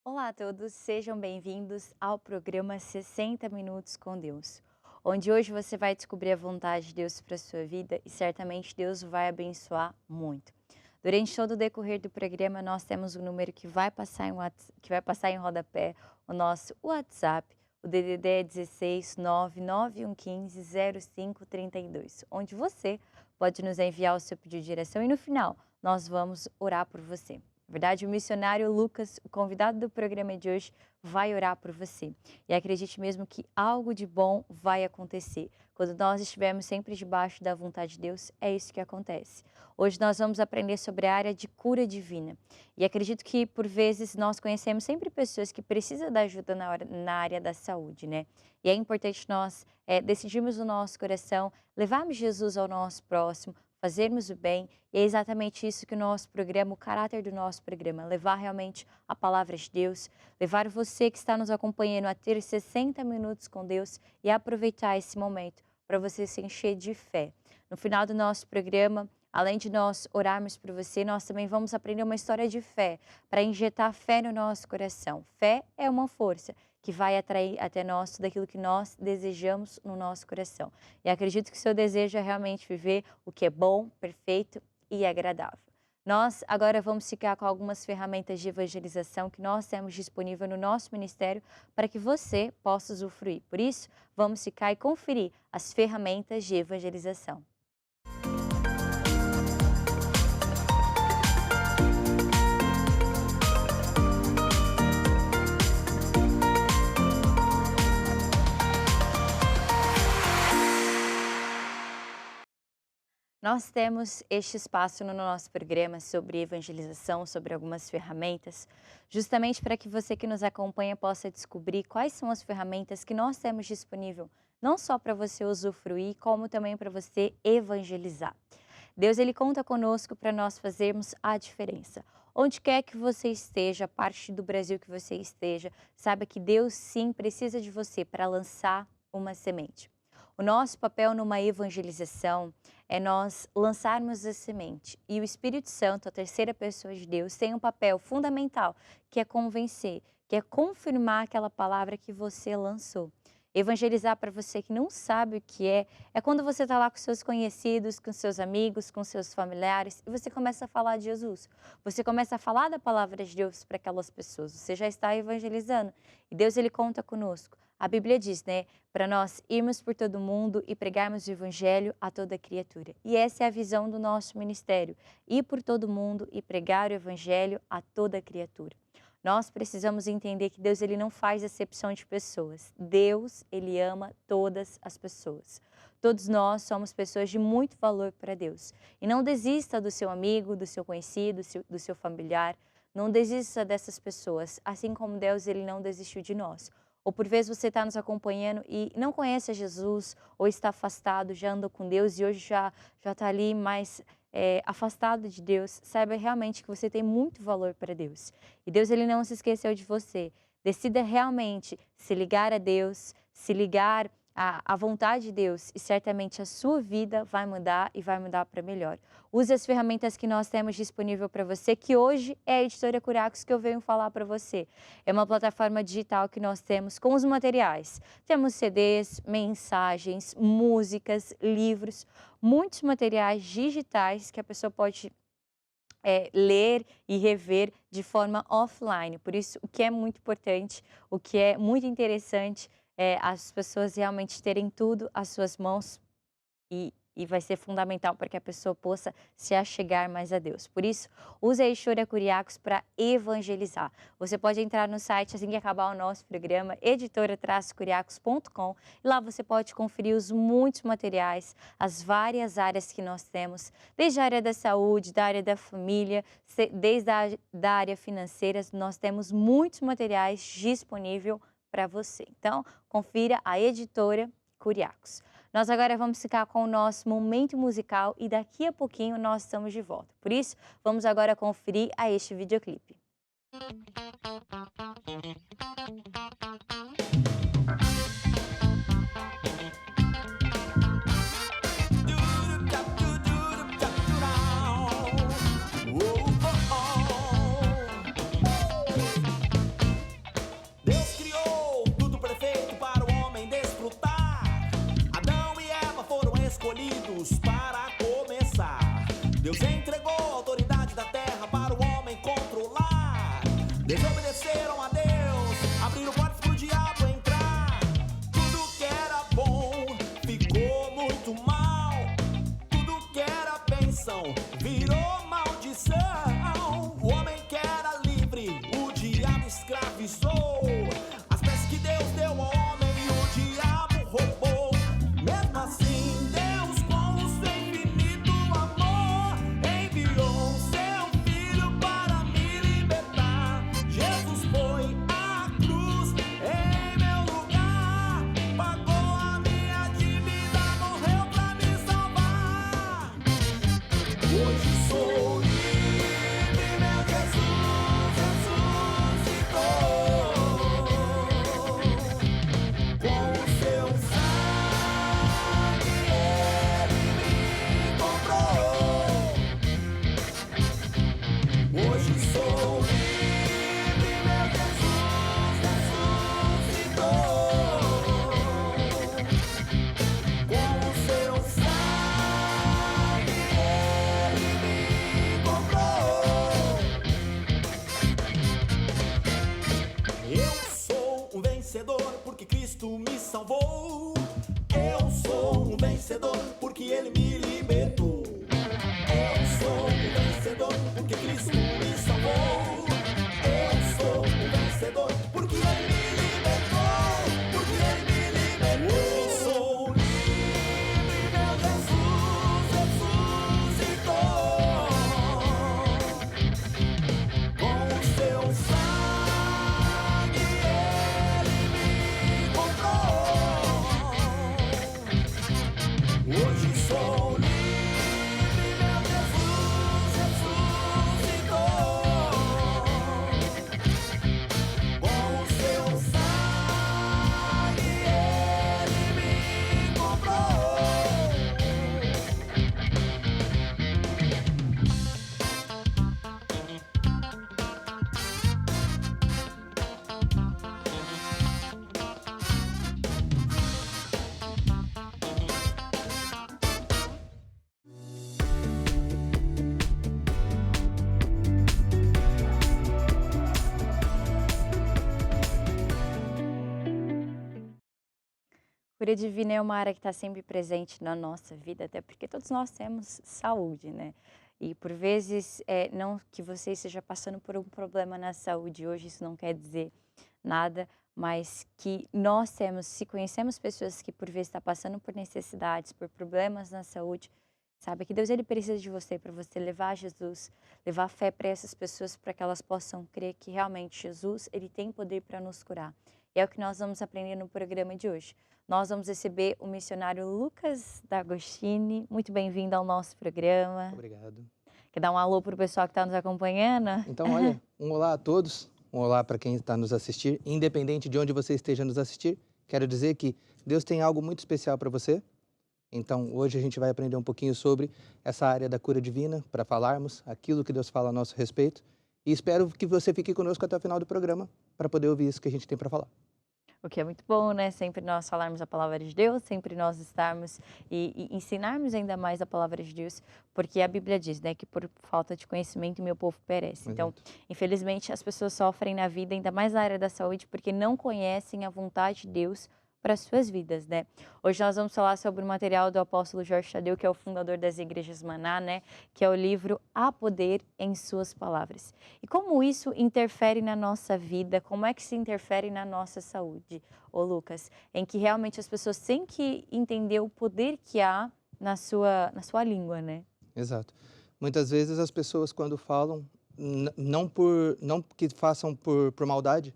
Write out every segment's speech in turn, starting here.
Olá a todos, sejam bem-vindos ao programa 60 Minutos com Deus, onde hoje você vai descobrir a vontade de Deus para a sua vida e certamente Deus vai abençoar muito. Durante todo o decorrer do programa, nós temos um número que vai passar em rodapé, o nosso WhatsApp, o DDD é 16 99115 0532, onde você pode nos enviar o seu pedido de direção e no final nós vamos orar por você. Na verdade, o missionário Lucas, o convidado do programa de hoje, vai orar por você. E acredite mesmo que algo de bom vai acontecer. Quando nós estivermos sempre debaixo da vontade de Deus, é isso que acontece. Hoje nós vamos aprender sobre a área de cura divina. E acredito que, por vezes, nós conhecemos sempre pessoas que precisam da ajuda na área da saúde, né? E é importante nós decidirmos no nosso coração, levarmos Jesus ao nosso próximo, fazermos o bem, e é exatamente isso que o nosso programa, o caráter do nosso programa, levar realmente a palavra de Deus, levar você que está nos acompanhando a ter 60 minutos com Deus e aproveitar esse momento para você se encher de fé. No final do nosso programa, além de nós orarmos por você, nós também vamos aprender uma história de fé, para injetar fé no nosso coração. Fé é uma força que vai atrair até nós tudo aquilo que nós desejamos no nosso coração. E acredito que o seu desejo é realmente viver o que é bom, perfeito e agradável. Nós agora vamos ficar com algumas ferramentas de evangelização que nós temos disponível no nosso ministério para que você possa usufruir. Por isso, vamos ficar e conferir as ferramentas de evangelização. Nós temos este espaço no nosso programa sobre evangelização, sobre algumas ferramentas, justamente para que você que nos acompanha possa descobrir quais são as ferramentas que nós temos disponível, não só para você usufruir, como também para você evangelizar. Deus ele conta conosco para nós fazermos a diferença. Onde quer que você esteja, parte do Brasil que você esteja, saiba que Deus sim precisa de você para lançar uma semente. O nosso papel numa evangelização é nós lançarmos a semente. E o Espírito Santo, a terceira pessoa de Deus, tem um papel fundamental, que é convencer, que é confirmar aquela palavra que você lançou. Evangelizar para você que não sabe o que é quando você está lá com seus conhecidos, com seus amigos, com seus familiares, e você começa a falar de Jesus. Você começa a falar da palavra de Deus para aquelas pessoas. Você já está evangelizando. E Deus, ele conta conosco. A Bíblia diz, né, para nós irmos por todo mundo e pregarmos o evangelho a toda criatura. E essa é a visão do nosso ministério, ir por todo mundo e pregar o evangelho a toda criatura. Nós precisamos entender que Deus ele não faz acepção de pessoas. Deus, ele ama todas as pessoas. Todos nós somos pessoas de muito valor para Deus. E não desista do seu amigo, do seu conhecido, do seu familiar. Não desista dessas pessoas, assim como Deus ele não desistiu de nós. Ou por vezes você está nos acompanhando e não conhece a Jesus, ou está afastado, já anda com Deus e hoje já está ali mais afastado de Deus. Saiba realmente que você tem muito valor para Deus. E Deus ele não se esqueceu de você. Decida realmente se ligar a Deus, se ligar à vontade de Deus e certamente a sua vida vai mudar e vai mudar para melhor. Use as ferramentas que nós temos disponível para você, que hoje é a Editora Curiacos que eu venho falar para você. É uma plataforma digital que nós temos com os materiais. Temos CDs, mensagens, músicas, livros, muitos materiais digitais que a pessoa pode ler e rever de forma offline. Por isso, o que é muito importante, o que é muito interessante é as pessoas realmente terem tudo às suas mãos e vai ser fundamental para que a pessoa possa se achegar mais a Deus. Por isso, use a Editora Curiacos para evangelizar. Você pode entrar no site assim que acabar o nosso programa, editora-curiacos.com, e lá você pode conferir os muitos materiais, as várias áreas que nós temos, desde a área da saúde, da área da família, desde da área financeira, nós temos muitos materiais disponíveis para você. Então, confira a Editora Curiacos. Nós agora vamos ficar com o nosso momento musical e daqui a pouquinho nós estamos de volta. Por isso, vamos agora conferir a este videoclipe. desobedeceram a Deus, abriram portas pro diabo entrar. Tudo que era bom ficou muito mal. Tudo que era bênção virou maldição. O homem que era livre, o diabo escravizou. As peças que Deus deu ao homem, o diabo roubou. Mesmo assim, Deus, com o seu infinito amor, enviou seu filho para me libertar. Jesus foi à cruz em meu lugar, pagou a minha dívida, morreu pra me salvar. Hoje sou livre, meu Jesus ressuscitou. Com o seu sangue ele me comprou. Hoje sou livre, meu Jesus ressuscitou. Com o seu sangue ele me comprou. Eu sou um vencedor porque Cristo me salvou. Eu sou um vencedor porque Ele me libertou. Eu sou um vencedor porque Cristo me salvou. Eu sou um vencedor porque Ele me libertou. Porque Ele me libertou. Hoje sou livre, meu Jesus ressuscitou. Com o seu sangue ele me comprou. Hoje sou livre, meu Jesus ressuscitou. Com o seu sangue ele me comprou. Cura divina é uma área que está sempre presente na nossa vida, até porque todos nós temos saúde, né? E por vezes, não que você esteja passando por um problema na saúde hoje, isso não quer dizer nada, mas que nós temos, se conhecemos pessoas que por vezes estão passando por necessidades, por problemas na saúde, sabe que Deus ele precisa de você para você levar Jesus, levar fé para essas pessoas para que elas possam crer que realmente Jesus ele tem poder para nos curar. E é o que nós vamos aprender no programa de hoje. Nós vamos receber o missionário Lucas D'Agostini. Muito bem-vindo ao nosso programa. Obrigado. Quer dar um alô para o pessoal que está nos acompanhando? Então, olha, um olá a todos, um olá para quem está nos assistir, independente de onde você esteja nos assistir. Quero dizer que Deus tem algo muito especial para você. Então, hoje a gente vai aprender um pouquinho sobre essa área da cura divina, para falarmos aquilo que Deus fala a nosso respeito. E espero que você fique conosco até o final do programa, para poder ouvir isso que a gente tem para falar. O que é muito bom, né? Sempre nós falarmos a palavra de Deus, sempre nós estarmos e ensinarmos ainda mais a palavra de Deus, porque a Bíblia diz, né, que por falta de conhecimento meu povo perece. Então, Exato. infelizmente, as pessoas sofrem na vida, ainda mais na área da saúde, porque não conhecem a vontade de Deus para as suas vidas, né? Hoje nós vamos falar sobre o material do apóstolo Jorge Tadeu, que é o fundador das Igrejas Maná, né? Que é o livro Há Poder em Suas Palavras. E como isso interfere na nossa vida, como é que se interfere na nossa saúde, ô Lucas? Em que realmente as pessoas têm que entender o poder que há na sua língua, né? Exato. Muitas vezes as pessoas quando falam, não que façam por maldade,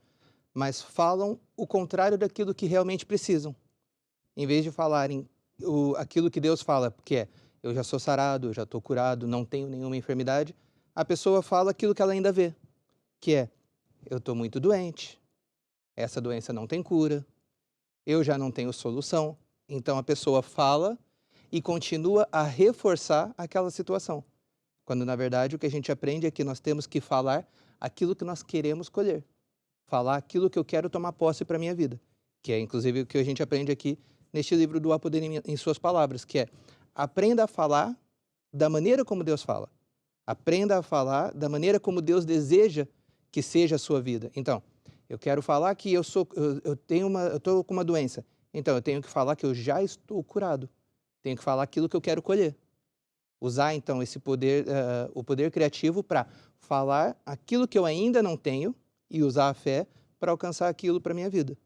mas falam o contrário daquilo que realmente precisam. Em vez de falarem aquilo que Deus fala, que é, eu já sou sarado, eu já estou curado, não tenho nenhuma enfermidade, a pessoa fala aquilo que ela ainda vê, que é, eu estou muito doente, essa doença não tem cura, eu já não tenho solução. Então a pessoa fala e continua a reforçar aquela situação. Quando na verdade o que a gente aprende é que nós temos que falar aquilo que nós queremos colher. Falar aquilo que eu quero tomar posse para a minha vida, que é inclusive o que a gente aprende aqui neste livro do Há Poder em Suas Palavras, que é aprenda a falar da maneira como Deus fala. Aprenda a falar da maneira como Deus deseja que seja a sua vida. Então, eu quero falar que eu estou com uma doença. Então, eu tenho que falar que eu já estou curado. Tenho que falar aquilo que eu quero colher. Usar, então, esse poder, o poder criativo para falar aquilo que eu ainda não tenho e usar a fé para alcançar aquilo para minha vida.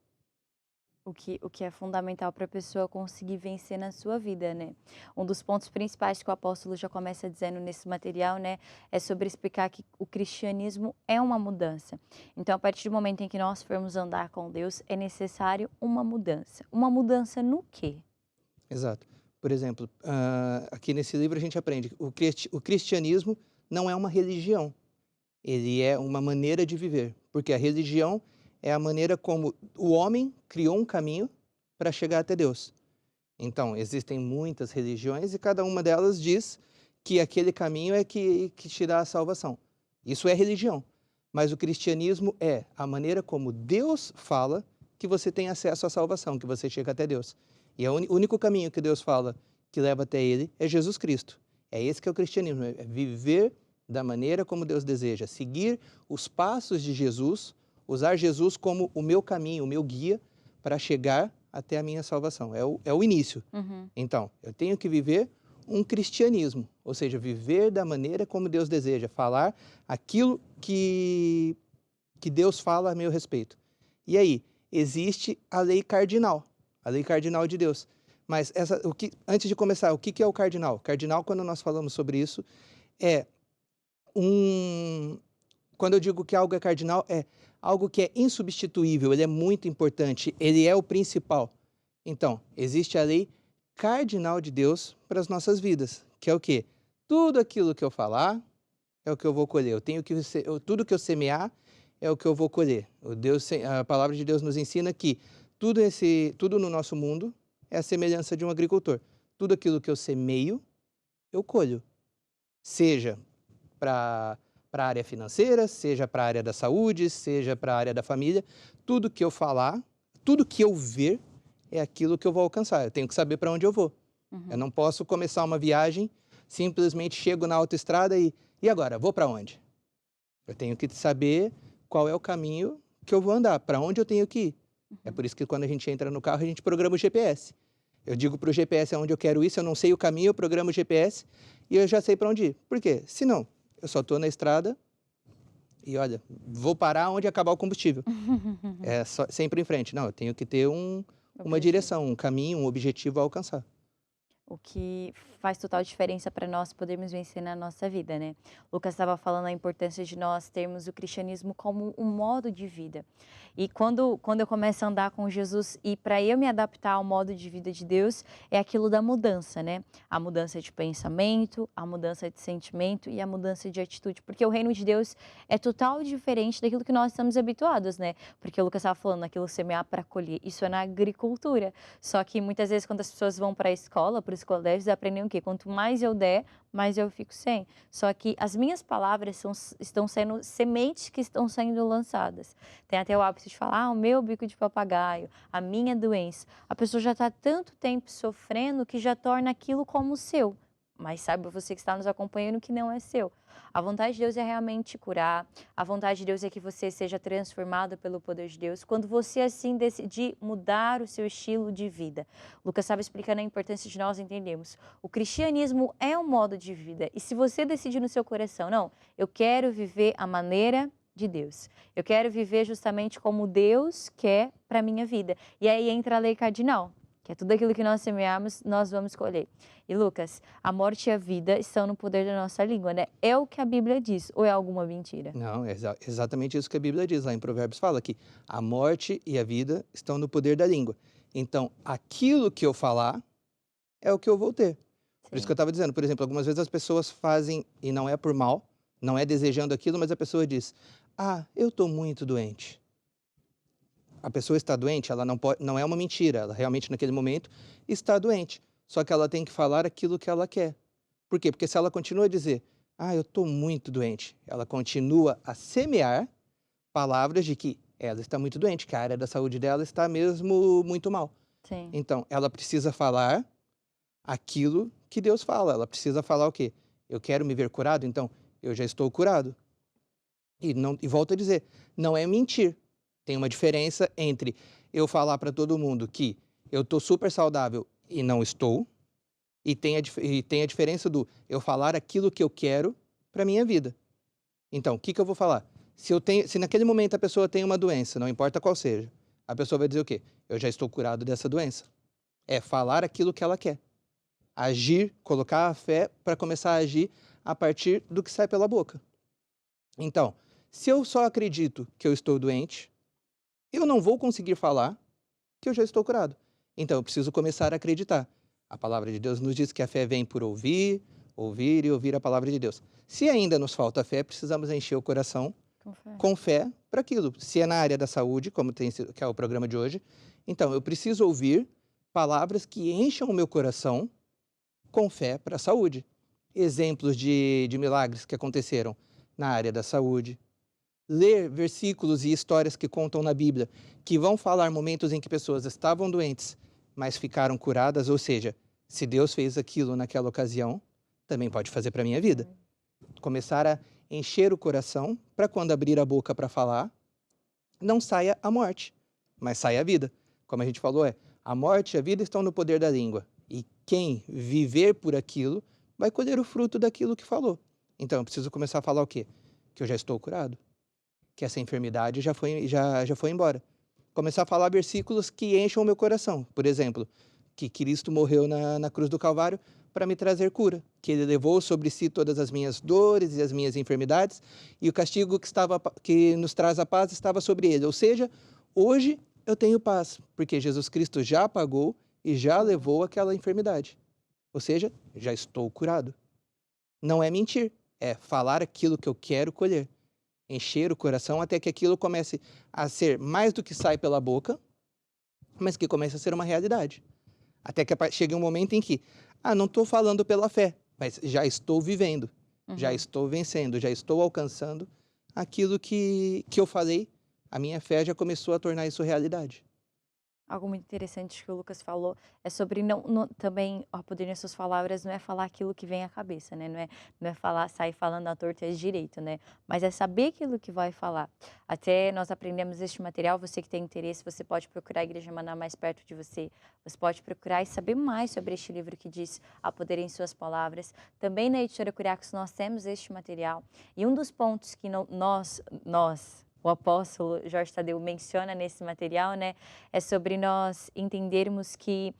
O que é fundamental para a pessoa conseguir vencer na sua vida, né? Um dos pontos principais que o apóstolo já começa dizendo nesse material, né, é sobre explicar que o cristianismo é uma mudança. Então, a partir do momento em que nós formos andar com Deus, é necessário uma mudança. Uma mudança no quê? Exato. Por exemplo, aqui nesse livro a gente aprende que o cristianismo não é uma religião. Ele é uma maneira de viver. Porque a religião é a maneira como o homem criou um caminho para chegar até Deus. Então, existem muitas religiões e cada uma delas diz que aquele caminho é que te dá a salvação. Isso é religião. Mas o cristianismo é a maneira como Deus fala que você tem acesso à salvação, que você chega até Deus. E o único caminho que Deus fala que leva até Ele é Jesus Cristo. É esse que é o cristianismo, é viver da maneira como Deus deseja, seguir os passos de Jesus, usar Jesus como o meu caminho, o meu guia para chegar até a minha salvação. É o início. Uhum. Então, eu tenho que viver um cristianismo, ou seja, viver da maneira como Deus deseja, falar aquilo que Deus fala a meu respeito. E aí, existe a lei cardinal de Deus. Mas antes de começar, o que é o cardinal? Cardinal, quando nós falamos sobre isso, é quando eu digo que algo é cardinal, é algo que é insubstituível, ele é muito importante, ele é o principal. Então, existe a lei cardinal de Deus para as nossas vidas, que é o quê? Tudo aquilo que eu falar é o que eu vou colher. Tudo que eu semear é o que eu vou colher. A palavra de Deus nos ensina que tudo no nosso mundo é a semelhança de um agricultor. Tudo aquilo que eu semeio, eu colho. Seja para a área financeira, seja para a área da saúde, seja para a área da família, tudo que eu falar, tudo que eu ver é aquilo que eu vou alcançar. Eu tenho que saber para onde eu vou. Uhum. Eu não posso começar uma viagem, simplesmente chego na autoestrada e agora, vou para onde? Eu tenho que saber qual é o caminho que eu vou andar, para onde eu tenho que ir. É por isso que quando a gente entra no carro, a gente programa o GPS. Eu digo para o GPS aonde eu quero ir, se eu não sei o caminho, eu programo o GPS e eu já sei para onde ir. Por quê? Se não, eu só estou na estrada e, olha, vou parar onde acabar o combustível. É sempre em frente. Não, eu tenho que ter uma direção, um caminho, um objetivo a alcançar. O que faz total diferença para nós podermos vencer na nossa vida, né? Lucas estava falando a importância de nós termos o cristianismo como um modo de vida. E quando eu começo a andar com Jesus e para eu me adaptar ao modo de vida de Deus, é aquilo da mudança, né? A mudança de pensamento, a mudança de sentimento e a mudança de atitude. Porque o reino de Deus é total diferente daquilo que nós estamos habituados, né? Porque o Lucas estava falando, aquilo semear para colher, isso é na agricultura. Só que muitas vezes quando as pessoas vão para a escola, para os colégios, aprendem o quê? Quanto mais eu der, mais eu fico sem. Só que as minhas palavras estão sendo sementes que estão sendo lançadas. Tem até o hábito de falar, o meu bico de papagaio, a minha doença. A pessoa já está tanto tempo sofrendo que já torna aquilo como seu. Mas saiba você que está nos acompanhando que não é seu. A vontade de Deus é realmente curar. A vontade de Deus é que você seja transformado pelo poder de Deus. Quando você assim decidir mudar o seu estilo de vida. Lucas estava explicando a importância de nós entendermos. O cristianismo é um modo de vida. E se você decidir no seu coração, não, eu quero viver a maneira de Deus. Eu quero viver justamente como Deus quer para a minha vida. E aí entra a lei cardinal. Que é tudo aquilo que nós semearmos, nós vamos colher. E Lucas, a morte e a vida estão no poder da nossa língua, né? É o que a Bíblia diz ou é alguma mentira? Não, é exatamente isso que a Bíblia diz lá em Provérbios. Fala que a morte e a vida estão no poder da língua. Então, aquilo que eu falar é o que eu vou ter. Por isso que eu estava dizendo, por exemplo, algumas vezes as pessoas fazem, e não é por mal, não é desejando aquilo, mas a pessoa diz, eu estou muito doente. A pessoa está doente, ela não é uma mentira, ela realmente naquele momento está doente. Só que ela tem que falar aquilo que ela quer. Por quê? Porque se ela continua a dizer, eu estou muito doente, ela continua a semear palavras de que ela está muito doente, que a área da saúde dela está mesmo muito mal. Sim. Então, ela precisa falar aquilo que Deus fala. Ela precisa falar o quê? Eu quero me ver curado, então eu já estou curado. E volto a dizer, não é mentir. Tem uma diferença entre eu falar para todo mundo que eu estou super saudável e não estou, e tem a diferença do eu falar aquilo que eu quero para minha vida. Então, o que eu vou falar? Se naquele momento a pessoa tem uma doença, não importa qual seja, a pessoa vai dizer o quê? Eu já estou curado dessa doença. É falar aquilo que ela quer. Agir, colocar a fé para começar a agir a partir do que sai pela boca. Então, se eu só acredito que eu estou doente, eu não vou conseguir falar que eu já estou curado. Então, eu preciso começar a acreditar. A palavra de Deus nos diz que a fé vem por ouvir, ouvir e ouvir a palavra de Deus. Se ainda nos falta fé, precisamos encher o coração com fé para aquilo. Se é na área da saúde, como que é o programa de hoje, então eu preciso ouvir palavras que encham o meu coração com fé para a saúde. Exemplos de milagres que aconteceram na área da saúde. Ler versículos e histórias que contam na Bíblia, que vão falar momentos em que pessoas estavam doentes, mas ficaram curadas, ou seja, se Deus fez aquilo naquela ocasião, também pode fazer para a minha vida. Começar a encher o coração para quando abrir a boca para falar, não saia a morte, mas saia a vida. Como a gente falou, a morte e a vida estão no poder da língua. E quem viver por aquilo vai colher o fruto daquilo que falou. Então, eu preciso começar a falar o quê? Que eu já estou curado. Que essa enfermidade já foi embora. Começar a falar versículos que encham o meu coração. Por exemplo, que Cristo morreu na cruz do Calvário para me trazer cura. Que Ele levou sobre si todas as minhas dores e as minhas enfermidades. E o castigo que nos traz a paz estava sobre Ele. Ou seja, hoje eu tenho paz, porque Jesus Cristo já pagou e já levou aquela enfermidade. Ou seja, já estou curado. Não é mentir, é falar aquilo que eu quero colher. Encher o coração até que aquilo comece a ser mais do que sai pela boca, mas que comece a ser uma realidade. Até que chegue um momento em que, não estou falando pela fé, mas já estou vivendo, já estou vencendo, já estou alcançando aquilo que eu falei, a minha fé já começou a tornar isso realidade. Algo muito interessante que o Lucas falou é sobre também, ao poder nas suas palavras, não é falar aquilo que vem à cabeça, né? Não é sair falando à torta e à direita, né? Mas é saber aquilo que vai falar. Até nós aprendemos este material, você que tem interesse, você pode procurar a Igreja Maná mais perto de você. Você pode procurar e saber mais sobre este livro que diz A Poder em Suas Palavras. Também na Editora Curiacos nós temos este material. E um dos pontos que o apóstolo Jorge Tadeu menciona nesse material, né, é sobre nós entendermos que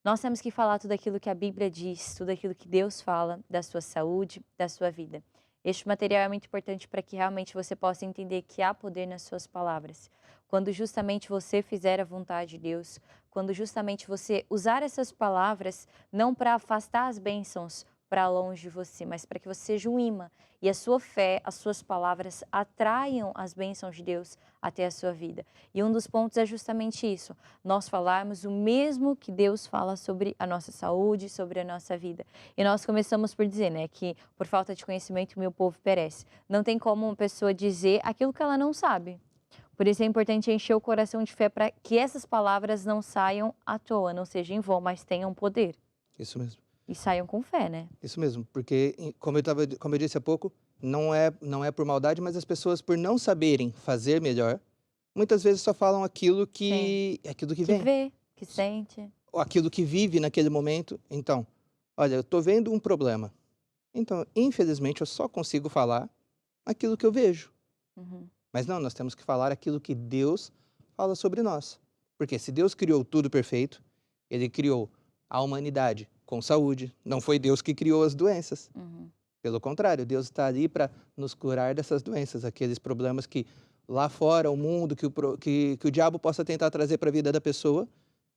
nós temos que falar tudo aquilo que a Bíblia diz, tudo aquilo que Deus fala da sua saúde, da sua vida. Este material é muito importante para que realmente você possa entender que há poder nas suas palavras. Quando justamente você fizer a vontade de Deus, quando justamente você usar essas palavras não para afastar as bênçãos para longe de você, mas para que você seja um imã e a sua fé, as suas palavras atraiam as bênçãos de Deus até a sua vida. E um dos pontos é justamente isso, nós falarmos o mesmo que Deus fala sobre a nossa saúde, sobre a nossa vida. E nós começamos por dizer, né, que por falta de conhecimento o meu povo perece. Não tem como uma pessoa dizer aquilo que ela não sabe. Por isso é importante encher o coração de fé para que essas palavras não saiam à toa, não sejam em vão, mas tenham poder. Isso mesmo. E saiam com fé, né? Isso mesmo, porque, como eu disse há pouco, não é por maldade, mas as pessoas, por não saberem fazer melhor, muitas vezes só falam aquilo que vem. Que vê, que sente. Ou aquilo que vive naquele momento. Então, olha, eu estou vendo um problema. Então, infelizmente, eu só consigo falar aquilo que eu vejo. Mas não, nós temos que falar aquilo que Deus fala sobre nós. Porque se Deus criou tudo perfeito, Ele criou a humanidade com saúde. Não foi Deus que criou as doenças. Pelo contrário, Deus está ali para nos curar dessas doenças, aqueles problemas que lá fora, o mundo, que o diabo possa tentar trazer para a vida da pessoa,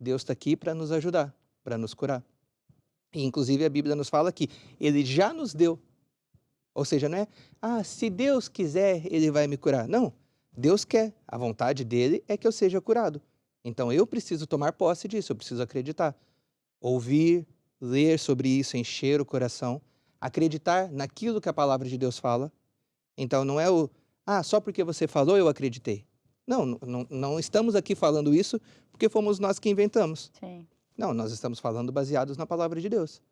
Deus está aqui para nos ajudar, para nos curar. E, inclusive, a Bíblia nos fala que Ele já nos deu. Ou seja, não é, se Deus quiser, Ele vai me curar. Não, Deus quer. A vontade dEle é que eu seja curado. Então, eu preciso tomar posse disso, eu preciso acreditar. Ouvir, ler sobre isso, encher o coração, acreditar naquilo que a palavra de Deus fala. Então, não é só porque você falou, eu acreditei. Não estamos aqui falando isso porque fomos nós que inventamos. Sim. Não, nós estamos falando baseados na palavra de Deus.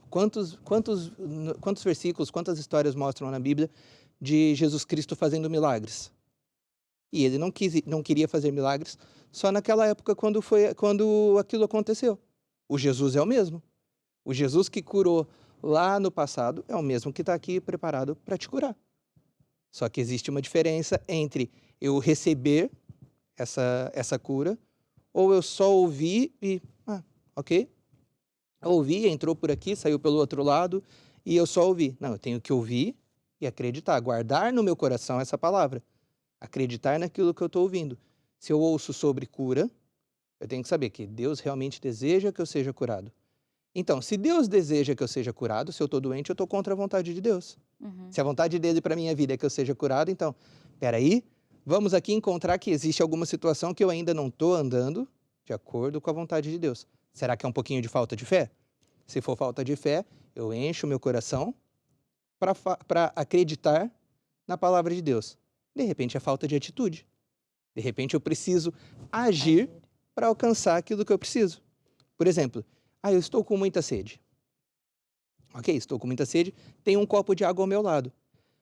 Quantos versículos, quantas histórias mostram na Bíblia de Jesus Cristo fazendo milagres. E ele não queria fazer milagres só naquela época quando aquilo aconteceu. O Jesus é o mesmo. O Jesus que curou lá no passado é o mesmo que está aqui preparado para te curar. Só que existe uma diferença entre eu receber essa cura ou eu só ouvir e, ok, ouvi, entrou por aqui, saiu pelo outro lado e eu só ouvi. Não, eu tenho que ouvir e acreditar, guardar no meu coração essa palavra. Acreditar naquilo que eu estou ouvindo. Se eu ouço sobre cura, eu tenho que saber que Deus realmente deseja que eu seja curado. Então, se Deus deseja que eu seja curado, se eu estou doente, eu estou contra a vontade de Deus. Se a vontade dele para a minha vida é que eu seja curado, então, peraí, vamos aqui encontrar que existe alguma situação que eu ainda não estou andando de acordo com a vontade de Deus. Será que é um pouquinho de falta de fé? Se for falta de fé, eu encho o meu coração para acreditar na palavra de Deus. De repente é falta de atitude. De repente eu preciso agir para alcançar aquilo que eu preciso. Por exemplo, eu estou com muita sede. Ok, estou com muita sede, tem um copo de água ao meu lado.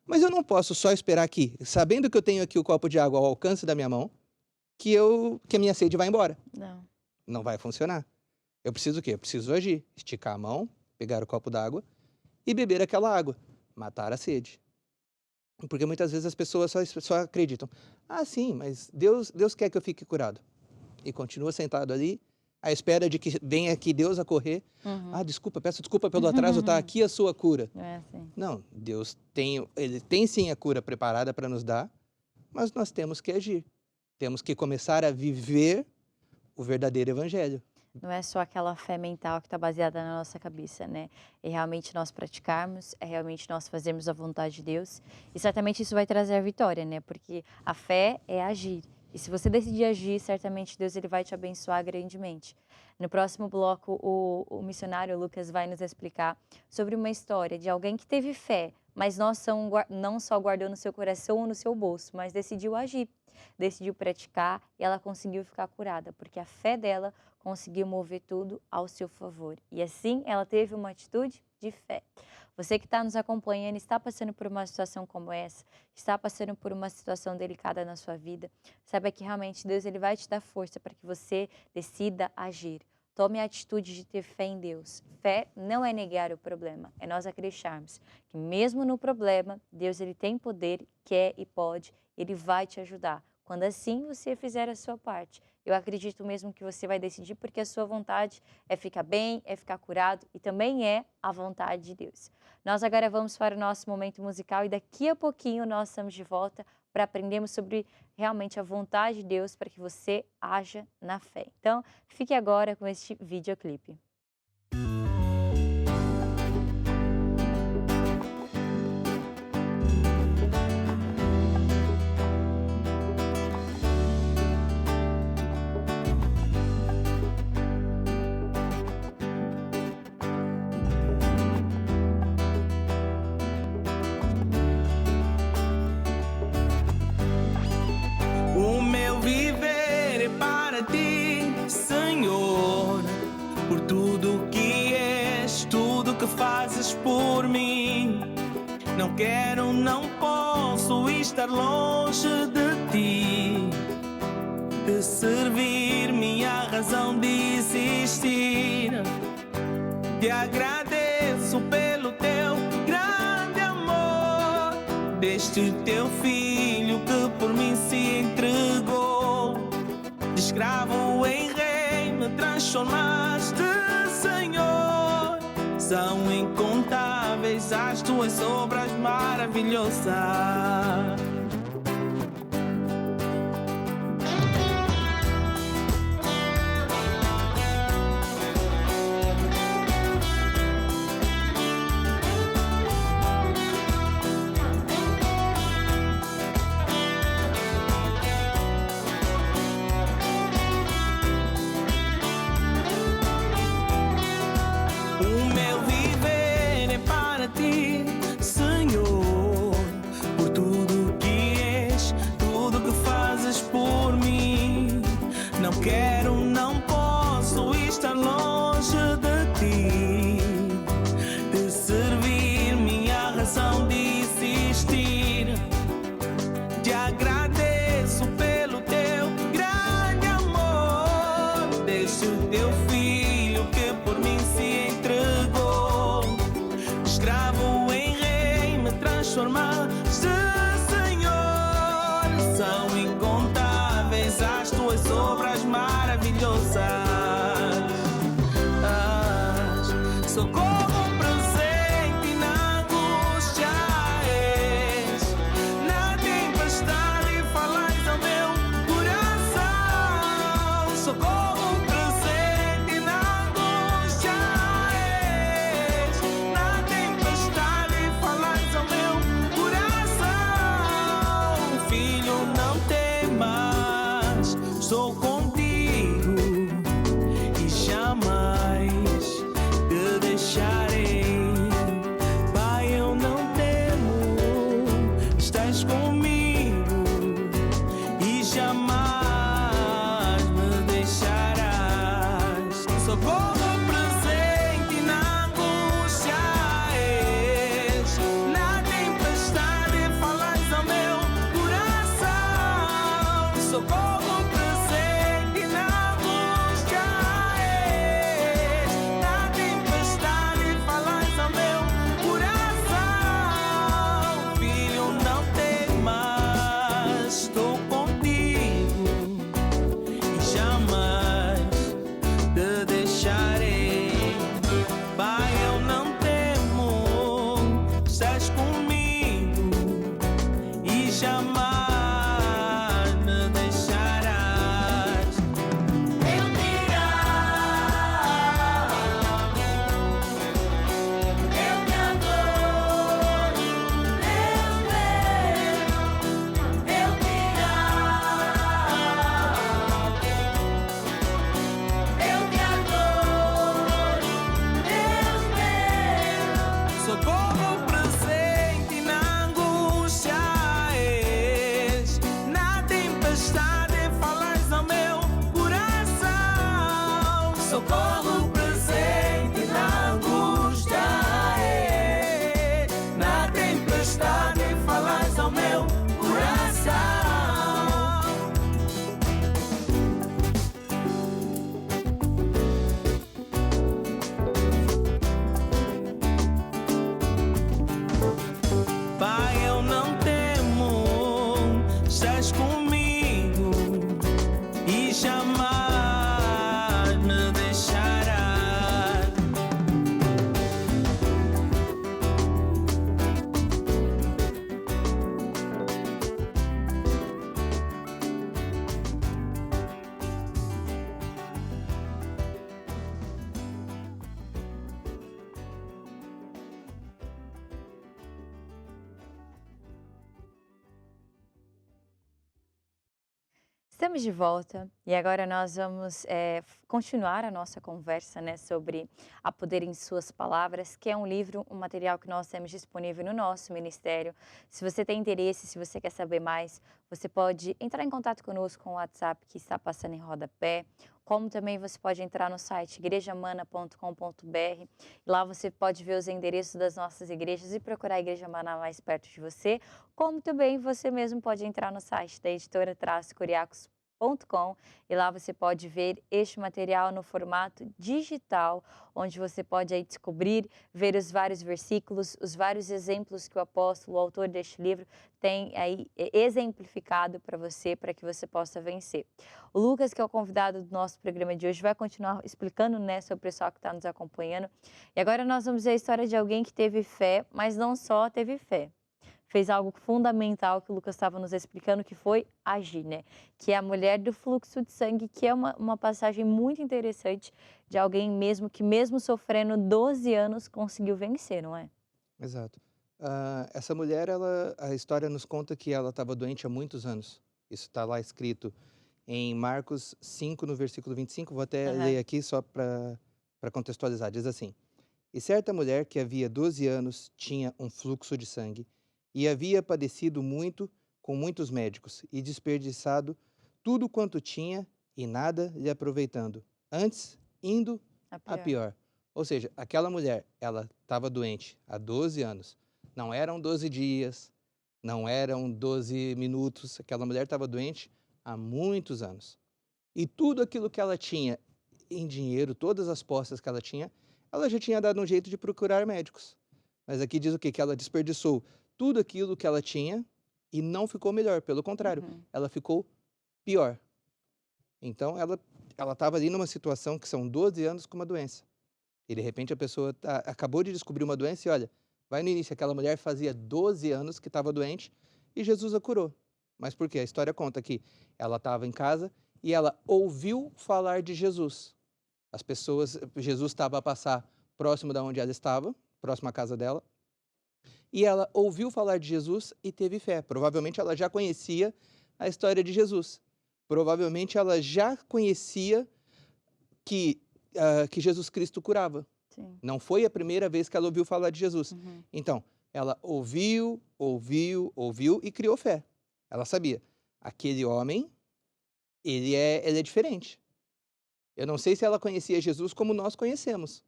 Mas eu não posso só esperar aqui, sabendo que eu tenho aqui o copo de água ao alcance da minha mão, que a minha sede vai embora. Não vai funcionar. Eu preciso o quê? Eu preciso agir, esticar a mão, pegar o copo d'água e beber aquela água, matar a sede. Porque muitas vezes as pessoas só acreditam. Sim, mas Deus quer que eu fique curado. E continua sentado ali, à espera de que venha aqui Deus a correr. Desculpa, peço desculpa pelo atraso, está aqui a sua cura. Não, Deus ele tem sim a cura preparada para nos dar, mas nós temos que agir. Temos que começar a viver o verdadeiro evangelho. Não é só aquela fé mental que está baseada na nossa cabeça, né? É realmente nós praticarmos, é realmente nós fazermos a vontade de Deus. E certamente isso vai trazer a vitória, né? Porque a fé é agir. E se você decidir agir, certamente Deus ele vai te abençoar grandemente. No próximo bloco, o missionário Lucas vai nos explicar sobre uma história de alguém que teve fé, mas não só guardou no seu coração ou no seu bolso, mas decidiu agir, decidiu praticar e ela conseguiu ficar curada, porque a fé dela conseguiu mover tudo ao seu favor. E assim ela teve uma atitude de fé. Você que está nos acompanhando, está passando por uma situação como essa, está passando por uma situação delicada na sua vida, saiba que realmente Deus ele vai te dar força para que você decida agir. Tome a atitude de ter fé em Deus. Fé não é negar o problema, é nós acreditarmos que mesmo no problema, Deus ele tem poder, quer e pode, ele vai te ajudar. Quando assim você fizer a sua parte, eu acredito mesmo que você vai decidir porque a sua vontade é ficar bem, é ficar curado e também é a vontade de Deus. Nós agora vamos para o nosso momento musical e daqui a pouquinho nós estamos de volta para aprendermos sobre realmente a vontade de Deus para que você haja na fé. Então, fique agora com este videoclipe. O meu viver é para ti, Senhor, por tudo que és, tudo que fazes por mim. Não quero, não posso estar longe de ti. Te servir, minha razão de existir. Te agradeço pelo teu grande amor, deste teu filho que por mim se entregou. De escravo em rei me transformaste, Senhor. São incontáveis as tuas obras maravilhosas. O meu viver é para ti, Senhor, por tudo que és, tudo que fazes por mim. Não quero, não posso estar longe de ti. Te servir, minha razão de existir. maravilhosas. Socorro presente na angústia és. Na tempestade falais ao meu coração. Socorro presente na angústia és. Na tempestade falais ao meu coração. Filho, não temas, estou contigo e jamais te deixarei. Pai, eu não temo, estás comigo e jamais me deixarás. Socorro presente na angústia és. Na tempestade falais ao meu coração. Socorro presente na angústia és. Na tempestade falais ao meu coração. Filho, não temas, estou contigo e jamais te deixarei. Pai, eu não temo, estás comigo e jamais me deixarás. Eu te amo, eu te adoro, Deus meu. Eu te amo, eu te adoro, Deus meu. Socorro presente na angústia és. Na tempestade falais ao meu coração. Socorro presente na angústia és. Na tempestade falais ao meu coração. Pai, eu não temo, estás comigo e jamais me deixarás. Estamos de volta e agora nós vamos continuar a nossa conversa, né, sobre A Poder em Suas Palavras, que é um livro, um material que nós temos disponível no nosso ministério. Se você tem interesse, se você quer saber mais, você pode entrar em contato conosco com o WhatsApp que está passando em rodapé, como também você pode entrar no site igrejamana.com.br. Lá você pode ver os endereços das nossas igrejas e procurar a Igreja Mana mais perto de você, como também você mesmo pode entrar no site da editora-curiacos.com e lá você pode ver este material no formato digital, onde você pode aí descobrir, ver os vários versículos, os vários exemplos que o apóstolo, o autor deste livro, tem aí exemplificado para você, para que você possa vencer. O Lucas, que é o convidado do nosso programa de hoje, vai continuar explicando, né, sobre o pessoal que está nos acompanhando. E agora nós vamos ver a história de alguém que teve fé, mas não só teve fé. Fez algo fundamental que o Lucas estava nos explicando, que foi agir, né? Que é a mulher do fluxo de sangue, que é uma passagem muito interessante de alguém mesmo que, mesmo sofrendo 12 anos, conseguiu vencer, não é? Exato. Essa mulher, a história nos conta que ela estava doente há muitos anos. Isso está lá escrito em Marcos 5, no versículo 25. Vou até ler aqui só para contextualizar. Diz assim: E certa mulher que havia 12 anos tinha um fluxo de sangue e havia padecido muito com muitos médicos e desperdiçado tudo quanto tinha e nada lhe aproveitando, antes indo a pior. Ou seja, aquela mulher, ela estava doente há 12 anos. Não eram 12 dias, não eram 12 minutos. Aquela mulher estava doente há muitos anos. E tudo aquilo que ela tinha em dinheiro, todas as posses que ela já tinha dado um jeito de procurar médicos. Mas aqui diz o quê? Que ela desperdiçou tudo aquilo que ela tinha e não ficou melhor. Pelo contrário, ela ficou pior. Então, ela estava ali numa situação que são 12 anos com uma doença. E, de repente, a pessoa acabou de descobrir uma doença e, olha, vai no início, aquela mulher fazia 12 anos que estava doente e Jesus a curou. Mas por quê? A história conta que ela estava em casa e ela ouviu falar de Jesus. Jesus estava a passar próximo da onde ela estava, próximo à casa dela, e ela ouviu falar de Jesus e teve fé. Provavelmente ela já conhecia a história de Jesus. Provavelmente ela já conhecia que, que Jesus Cristo curava. Sim. Não foi a primeira vez que ela ouviu falar de Jesus. Uhum. Então, ela ouviu e criou fé. Ela sabia, aquele homem, ele é diferente. Eu não sei se ela conhecia Jesus como nós conhecemos,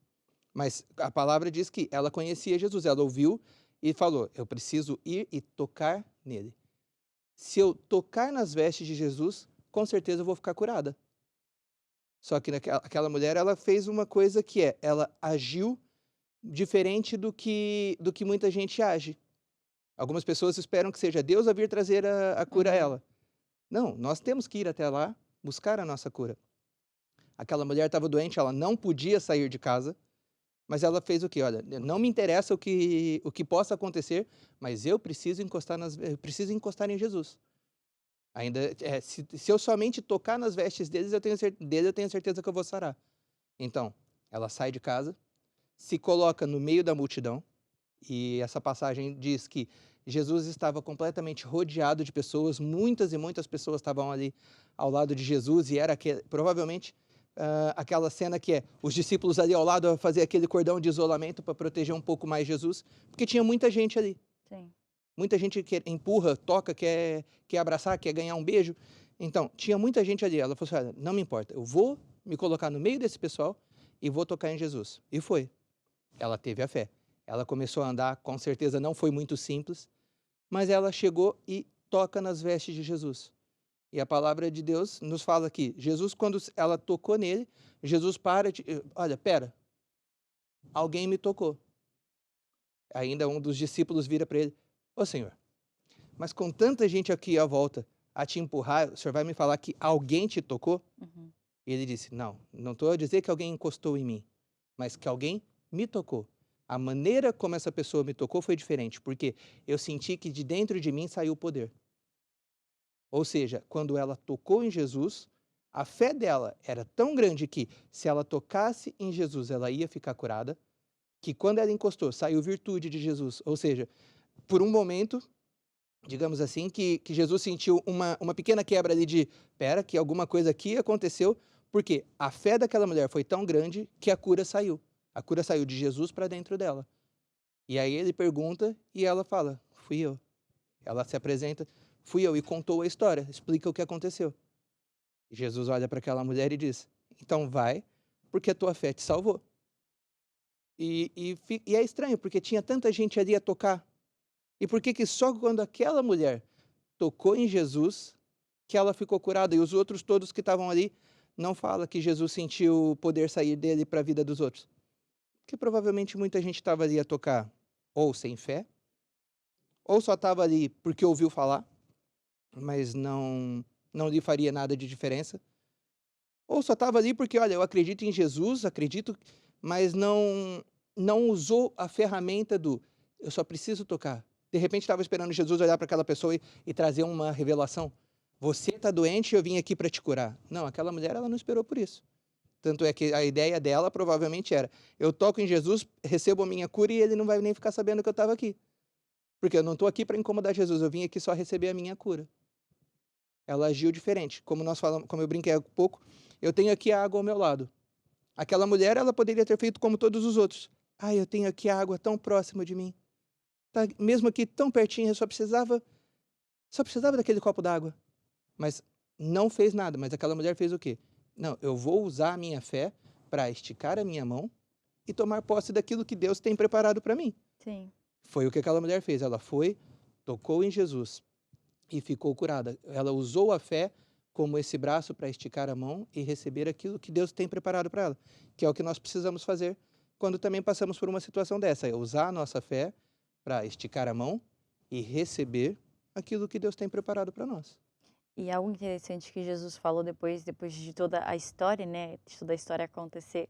mas a palavra diz que ela conhecia Jesus. Ela ouviu e falou, eu preciso ir e tocar nele. Se eu tocar nas vestes de Jesus, com certeza eu vou ficar curada. Só que aquela mulher, ela fez uma coisa ela agiu diferente do que muita gente age. Algumas pessoas esperam que seja Deus a vir trazer a cura a Uhum. ela. Não, nós temos que ir até lá, buscar a nossa cura. Aquela mulher estava doente, ela não podia sair de casa, mas ela fez o quê? Olha, não me interessa o que possa acontecer, mas eu preciso encostar em Jesus. Ainda, se eu somente tocar nas vestes dele, eu tenho certeza que eu vou sarar. Então, ela sai de casa, se coloca no meio da multidão, e essa passagem diz que Jesus estava completamente rodeado de pessoas, muitas e muitas pessoas estavam ali ao lado de Jesus, e era provavelmente aquela cena os discípulos ali ao lado a fazer aquele cordão de isolamento para proteger um pouco mais Jesus, porque tinha muita gente ali. Sim. Muita gente que empurra, toca, quer abraçar, quer ganhar um beijo. Então, tinha muita gente ali. Ela falou assim, olha, não me importa, eu vou me colocar no meio desse pessoal e vou tocar em Jesus. E foi. Ela teve a fé. Ela começou a andar, com certeza não foi muito simples, mas ela chegou e toca nas vestes de Jesus. E a palavra de Deus nos fala que Jesus, quando ela tocou nele, Jesus olha, pera, alguém me tocou. Ainda um dos discípulos vira para ele, ô Senhor, mas com tanta gente aqui à volta a te empurrar, o Senhor vai me falar que alguém te tocou? Uhum. E ele disse, não estou a dizer que alguém encostou em mim, mas que alguém me tocou. A maneira como essa pessoa me tocou foi diferente, porque eu senti que de dentro de mim saiu o poder. Ou seja, quando ela tocou em Jesus, a fé dela era tão grande que, se ela tocasse em Jesus, ela ia ficar curada, que quando ela encostou, saiu virtude de Jesus. Ou seja, por um momento, digamos assim, que Jesus sentiu uma pequena quebra ali pera, que alguma coisa aqui aconteceu, porque a fé daquela mulher foi tão grande que a cura saiu. A cura saiu de Jesus para dentro dela. E aí ele pergunta e ela fala, fui eu. Ela se apresenta, fui eu, e contou a história, explica o que aconteceu. E Jesus olha para aquela mulher e diz, então vai, porque a tua fé te salvou. E é estranho, porque tinha tanta gente ali a tocar. E por que só quando aquela mulher tocou em Jesus que ela ficou curada? E os outros todos que estavam ali não fala que Jesus sentiu o poder sair dele para a vida dos outros. Porque provavelmente muita gente estava ali a tocar ou sem fé, ou só estava ali porque ouviu falar, mas não lhe faria nada de diferença. Ou só estava ali porque, olha, eu acredito em Jesus, mas não usou a ferramenta eu só preciso tocar. De repente estava esperando Jesus olhar para aquela pessoa e trazer uma revelação. Você está doente e eu vim aqui para te curar. Não, aquela mulher, ela não esperou por isso. Tanto é que a ideia dela provavelmente era, eu toco em Jesus, recebo a minha cura e ele não vai nem ficar sabendo que eu estava aqui. Porque eu não estou aqui para incomodar Jesus, eu vim aqui só receber a minha cura. Ela agiu diferente. Como eu brinquei há pouco, eu tenho aqui a água ao meu lado. Aquela mulher, ela poderia ter feito como todos os outros. Eu tenho aqui a água tão próxima de mim. Tá mesmo aqui tão pertinho, eu só precisava daquele copo d'água. Mas não fez nada. Mas aquela mulher fez o quê? Não, eu vou usar a minha fé para esticar a minha mão e tomar posse daquilo que Deus tem preparado para mim. Sim. Foi o que aquela mulher fez. Ela foi, tocou em Jesus e ficou curada. Ela usou a fé como esse braço para esticar a mão e receber aquilo que Deus tem preparado para ela, que é o que nós precisamos fazer quando também passamos por uma situação dessa, é usar a nossa fé para esticar a mão e receber aquilo que Deus tem preparado para nós. E algo interessante que Jesus falou depois de toda a história, né, de toda a história acontecer,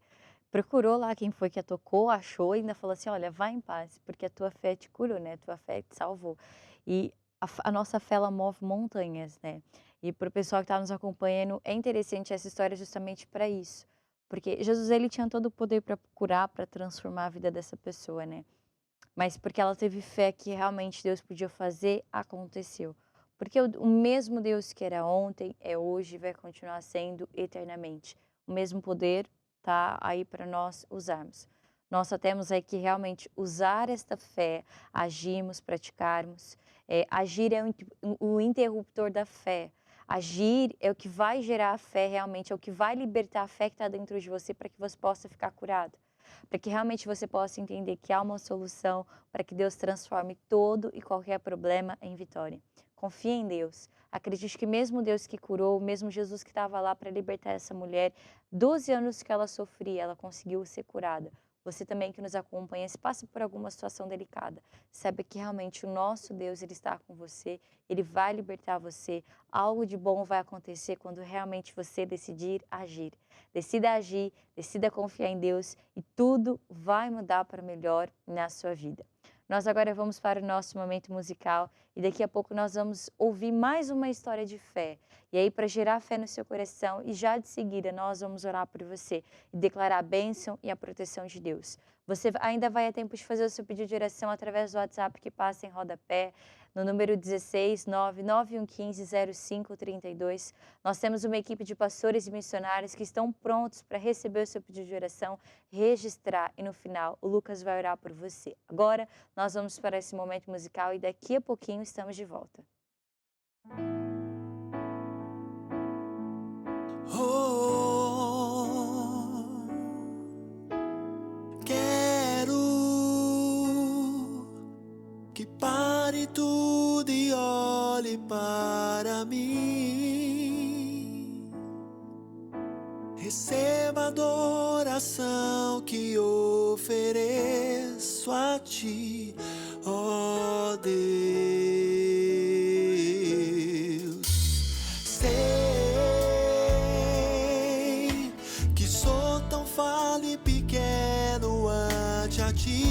procurou lá quem foi que a tocou, achou e ainda falou assim: "Olha, vai em paz, porque a tua fé te curou, né, a tua fé te salvou". E a nossa fé, ela move montanhas, né. E para o pessoal que está nos acompanhando, é interessante essa história justamente para isso, porque Jesus, ele tinha todo o poder para curar, para transformar a vida dessa pessoa, né. Mas porque ela teve fé que realmente Deus podia fazer, aconteceu. Porque o mesmo Deus que era ontem, é hoje e vai continuar sendo eternamente. O mesmo poder tá aí para nós usarmos. Nós só temos aí que realmente usar esta fé, agirmos, praticarmos. Agir é o interruptor da fé. Agir é o que vai gerar a fé realmente, é o que vai libertar a fé que está dentro de você para que você possa ficar curado, para que realmente você possa entender que há uma solução, para que Deus transforme todo e qualquer problema em vitória. Confie em Deus. Acredite que mesmo Deus que curou, mesmo Jesus que estava lá para libertar essa mulher, 12 anos que ela sofria, ela conseguiu ser curada. Você também que nos acompanha, se passa por alguma situação delicada, saiba que realmente o nosso Deus, ele está com você, ele vai libertar você. Algo de bom vai acontecer quando realmente você decidir agir. Decida agir, decida confiar em Deus e tudo vai mudar para melhor na sua vida. Nós agora vamos para o nosso momento musical e daqui a pouco nós vamos ouvir mais uma história de fé. E aí, para gerar fé no seu coração e já de seguida nós vamos orar por você e declarar a bênção e a proteção de Deus. Você ainda vai a tempo de fazer o seu pedido de oração através do WhatsApp que passa em rodapé, no número 16 99115 0532. Nós temos uma equipe de pastores e missionários que estão prontos para receber o seu pedido de oração, registrar e no final o Lucas vai orar por você. Agora nós vamos para esse momento musical e daqui a pouquinho estamos de volta. Quero que pare tudo e olhe para mim. Receba a adoração que ofereço a ti, ó Deus. Sei que sou tão falho e pequeno ante a ti.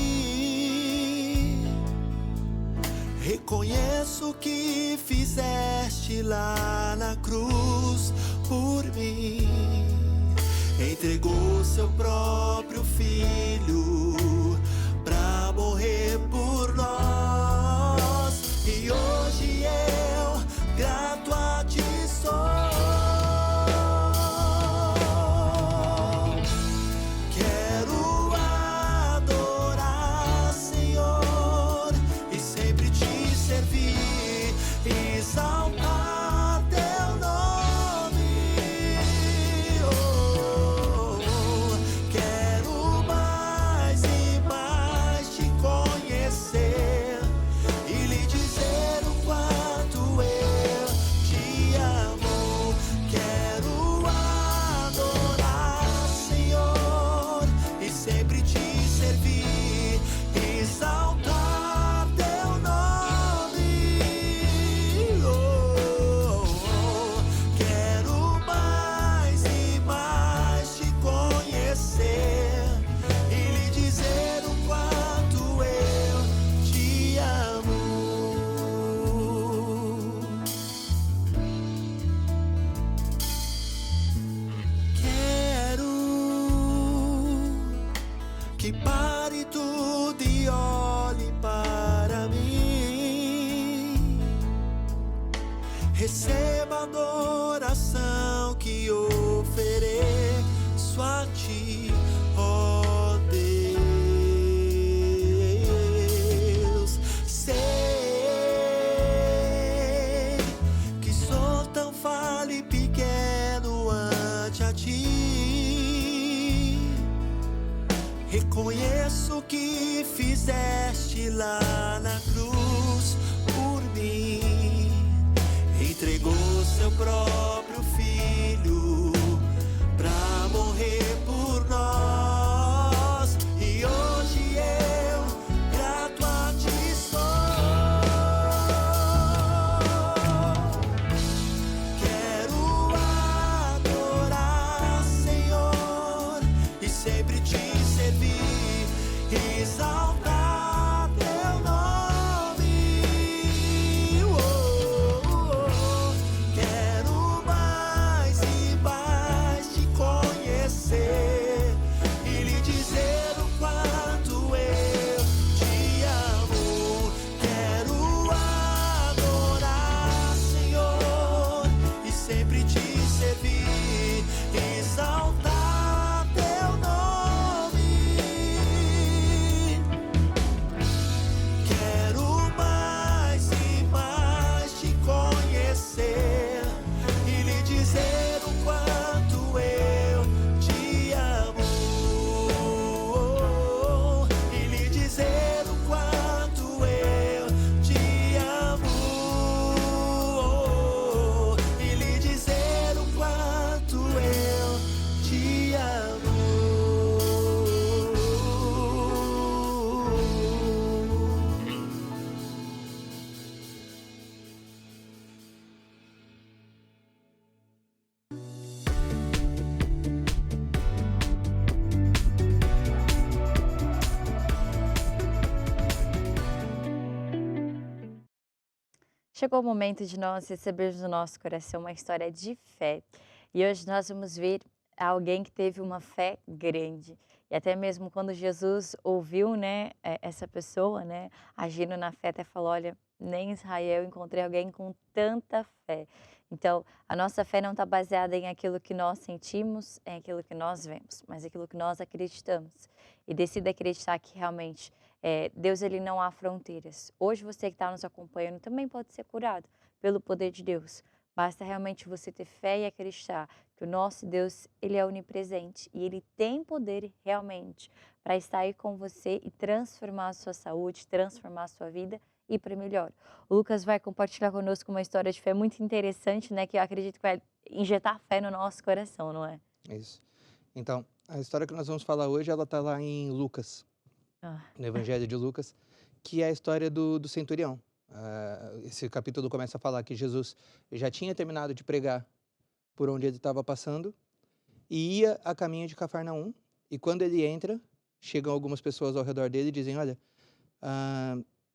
Reconheço que fizeste lá na cruz por mim. Entregou seu próprio filho pra morrer por nós. E hoje eu grato a ti sou. Quero adorar, Senhor, e sempre te servir, exaltar teu nome. Oh, quero mais e mais te conhecer e lhe dizer o quanto eu te amo. Quero adorar, Senhor, e sempre te servir, exaltar teu nome. Oh, quero mais e mais te conhecer e lhe dizer o quanto eu te amo. Quero que pare tudo e olhe para mim. Receba a adoração que ofereço a ti, ó Deus. Sei que sou tão falho e pequeno ante a ti. Reconheço que fizeste lá na cruz por mim. Entregou seu próprio filho pra morrer por nós. E hoje eu grato a ti sou. servir, exaltar teu nome. Quero mais e mais te conhecer e lhe dizer o quanto eu te amo. E lhe dizer o quanto eu te amo. E lhe dizer o quanto eu te amo. Chegou o momento de nós recebermos no nosso coração uma história de fé. E hoje nós vamos ver alguém que teve uma fé grande. E até mesmo quando Jesus ouviu, né, essa pessoa, né, agindo na fé, até falou: olha, nem em Israel encontrei alguém com tanta fé. Então, a nossa fé não está baseada em aquilo que nós sentimos, em aquilo que nós vemos, mas aquilo que nós acreditamos. E decida acreditar que realmente Deus, ele não há fronteiras. Hoje você que está nos acompanhando também pode ser curado pelo poder de Deus. Basta realmente você ter fé e acreditar que o nosso Deus, ele é onipresente e ele tem poder realmente para estar aí com você e transformar a sua saúde, transformar a sua vida e para melhor. O Lucas vai compartilhar conosco uma história de fé muito interessante, né, que eu acredito que vai injetar fé no nosso coração, não é? Isso. Então, a história que nós vamos falar hoje, ela está lá em Lucas, Ah, no Evangelho de Lucas, que é a história do centurião. Esse capítulo começa a falar que Jesus já tinha terminado de pregar por onde ele estava passando e ia a caminho de Cafarnaum. E quando ele entra, chegam algumas pessoas ao redor dele e dizem: olha,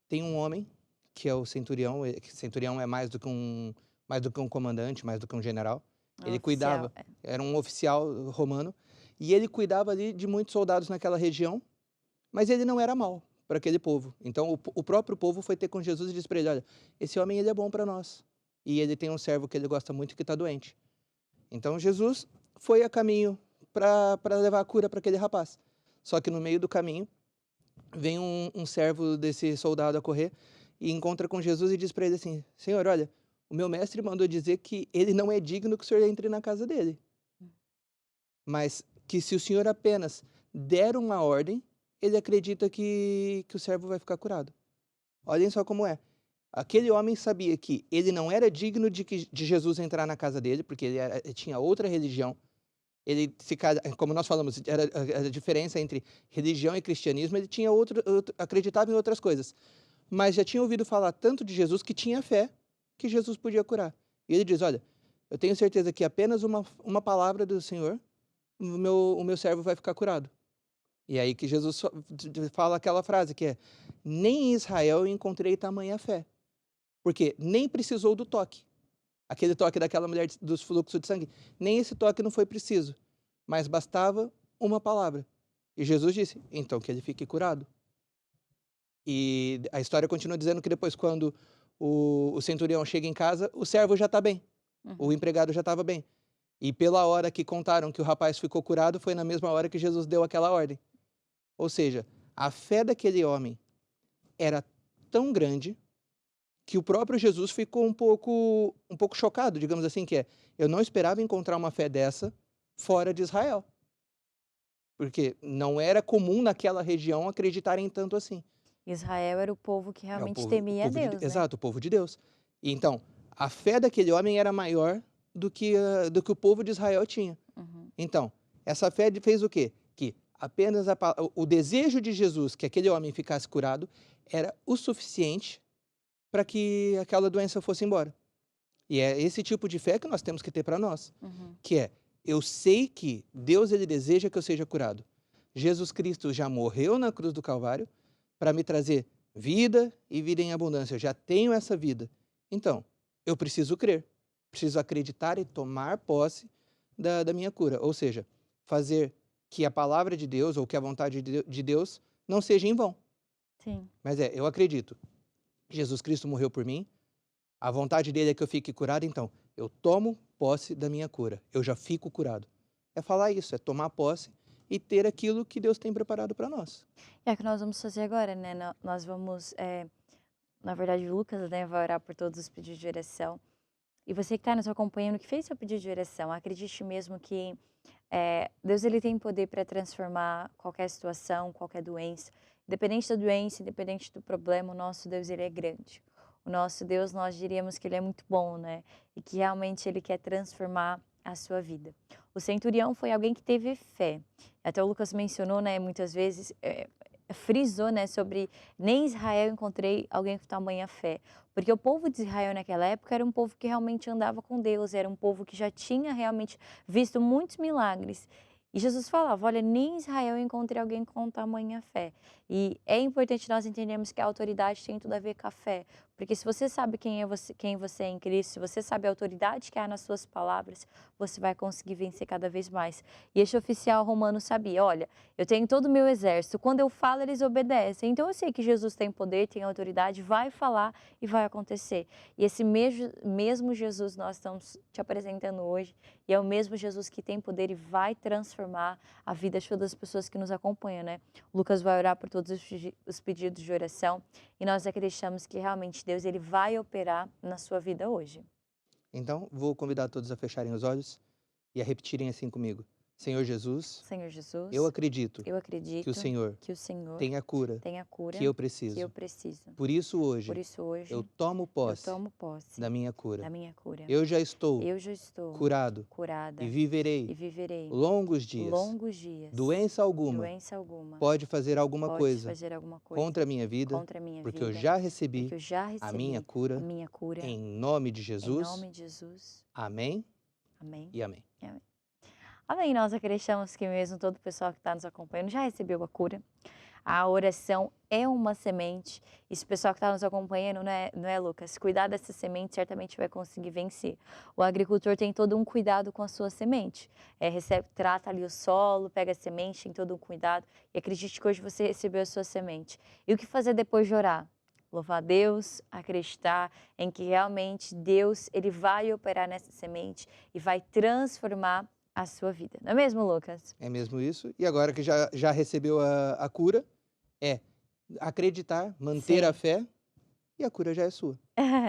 tem um homem que é o centurião. Centurião é mais do que um comandante, mais do que um general. Ele oficial, cuidava, era um oficial romano, e ele cuidava ali de muitos soldados naquela região, mas ele não era mau para aquele povo. Então o próprio povo foi ter com Jesus e disse para ele: olha, esse homem, ele é bom para nós, e ele tem um servo que ele gosta muito que está doente. Então Jesus foi a caminho para levar a cura para aquele rapaz. Só que no meio do caminho vem um servo desse soldado a correr e encontra com Jesus e diz para ele assim: Senhor, olha, o meu mestre mandou dizer que ele não é digno que o senhor entre na casa dele, mas que se o senhor apenas der uma ordem, ele acredita que o servo vai ficar curado. Olhem só como é. Aquele homem sabia que ele não era digno de Jesus entrar na casa dele, porque ele tinha outra religião. Ele, como nós falamos, era a diferença entre religião e cristianismo. Ele tinha acreditava em outras coisas, mas já tinha ouvido falar tanto de Jesus que tinha fé que Jesus podia curar. E ele diz: olha, eu tenho certeza que apenas uma palavra do Senhor, o meu servo vai ficar curado. E aí que Jesus fala aquela frase que é: nem em Israel eu encontrei tamanha fé. Porque nem precisou do toque. Aquele toque daquela mulher dos fluxos de sangue, nem esse toque não foi preciso, mas bastava uma palavra. E Jesus disse: então que ele fique curado. E a história continua dizendo que depois, quando o centurião chega em casa, o servo já está bem, o empregado já estava bem. E pela hora que contaram que o rapaz ficou curado, foi na mesma hora que Jesus deu aquela ordem. Ou seja, a fé daquele homem era tão grande que o próprio Jesus ficou um pouco chocado, digamos assim, que eu não esperava encontrar uma fé dessa fora de Israel. Porque não era comum naquela região acreditarem tanto assim. Israel era o povo que realmente temia a Deus, né? Exato, o povo de Deus. E então, a fé daquele homem era maior do que o povo de Israel tinha. Então, essa fé fez o quê? Que apenas o desejo de Jesus que aquele homem ficasse curado era o suficiente para que aquela doença fosse embora. E é esse tipo de fé que nós temos que ter para nós, que é: eu sei que Deus, ele deseja que eu seja curado. Jesus Cristo já morreu na cruz do Calvário para me trazer vida e vida em abundância. Eu já tenho essa vida. Então, eu preciso crer, preciso acreditar e tomar posse da minha cura. Ou seja, fazer que a palavra de Deus ou que a vontade de Deus não seja em vão. Sim. Mas eu acredito. Jesus Cristo morreu por mim, a vontade dele é que eu fique curado, então eu tomo posse da minha cura. Eu já fico curado. É falar isso, é tomar posse e ter aquilo que Deus tem preparado para nós. É o que nós vamos fazer agora, né? Nós vamos, na verdade, o Lucas, né, vai orar por todos os pedidos de oração. E você que está nos acompanhando, que fez seu pedido de oração, acredite mesmo que Deus ele tem poder para transformar qualquer situação, qualquer doença. Independente da doença, independente do problema, o nosso Deus ele é grande. O nosso Deus, nós diríamos que ele é muito bom, né? E que realmente ele quer transformar a sua vida. O centurião foi alguém que teve fé. Até o Lucas mencionou, né, muitas vezes, frisou, né, sobre nem em Israel encontrei alguém com tamanha fé. Porque o povo de Israel naquela época era um povo que realmente andava com Deus, era um povo que já tinha realmente visto muitos milagres. E Jesus falava, olha, nem em Israel eu encontrei alguém com tamanha fé. E é importante nós entendermos que a autoridade tem tudo a ver com a fé. Porque se você sabe quem você é em Cristo, se você sabe a autoridade que há nas suas palavras, você vai conseguir vencer cada vez mais. E este oficial romano sabia, olha, eu tenho todo o meu exército, quando eu falo eles obedecem. Então eu sei que Jesus tem poder, tem autoridade, vai falar e vai acontecer. E esse mesmo Jesus nós estamos te apresentando hoje, e é o mesmo Jesus que tem poder e vai transformar a vida de todas as pessoas que nos acompanham, né? O Lucas vai orar por todos os pedidos de oração e nós acreditamos que realmente Deus ele vai operar na sua vida hoje. Então, vou convidar todos a fecharem os olhos e a repetirem assim comigo. Senhor Jesus, Senhor Jesus, eu acredito eu acredito que o Senhor tem a cura a cura que eu que preciso. eu preciso. Por isso Por hoje isso hoje eu tomo eu posse tomo posse da minha cura. da minha cura. Eu já estou Eu já estou curado curada e e viverei viverei longos dias. longos dias. Doença alguma Doença alguma pode fazer alguma pode coisa fazer alguma coisa contra a minha vida, contra a minha porque eu vida, já porque recebi eu já a minha recebi a cura. minha cura. Em nome de Em Jesus. nome de Jesus. Amém Amém. e amém. Amém. Amém. Nós acreditamos que mesmo todo o pessoal que está nos acompanhando já recebeu a cura. A oração é uma semente. E se o pessoal que está nos acompanhando, não é, Lucas? Cuidar dessa semente certamente vai conseguir vencer. O agricultor tem todo um cuidado com a sua semente. Trata ali o solo, pega a semente, tem todo um cuidado. E acredite que hoje você recebeu a sua semente. E o que fazer depois de orar? Louvar a Deus, acreditar em que realmente Deus ele vai operar nessa semente e vai transformar a sua vida. Não é mesmo, Lucas? É mesmo isso. E agora que já recebeu a cura, é acreditar, manter a Sim. fé e a cura já é sua.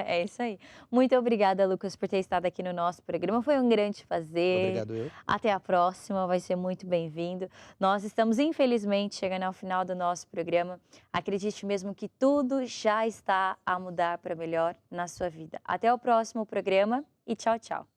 É isso aí. Muito obrigada, Lucas, por ter estado aqui no nosso programa. Foi um grande prazer. Obrigado eu. Até a próxima, vai ser muito bem-vindo. Nós estamos, infelizmente, chegando ao final do nosso programa. Acredite mesmo que tudo já está a mudar para melhor na sua vida. Até o próximo programa e tchau, tchau.